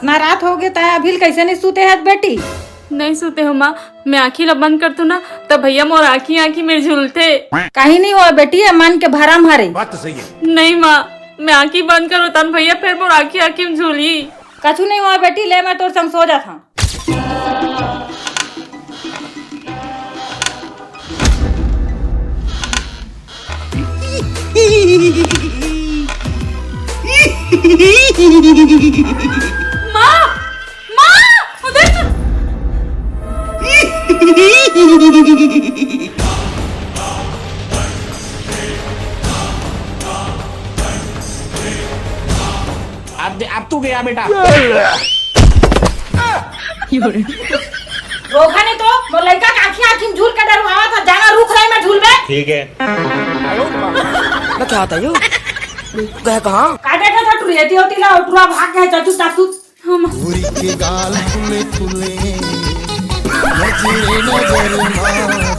अतना रात हो गए ता अभी कैसे नहीं सूते है बेटी? नहीं सोते हो माँ, मैं आँखी ला बंद करतू ना तब भैया मोर आँखी आँखी में झूलते। कहीं नहीं हो बेटी, मन के भरा मारे। बात तो सही है। नहीं माँ, मैं आँखी बंद करो तन भैया फिर मोर आँखी आँखी में झूली। कछु नहीं हुआ बेटी, ले मैं तोर संग सो जा था। माँ, माँ, उधर से। अब तू गया बेटा। रोका नहीं तो वो लड़का का आँखी आँखी में झूल के डरवावा था, जाना रुक रही मैं झूल में। ठीक है। क्या होता है गए कहाँ? काटे था टू रहती होती ला टूरा भाग गए चाचू चाचू। हम के गाल फुले फुले नजरे नजर मार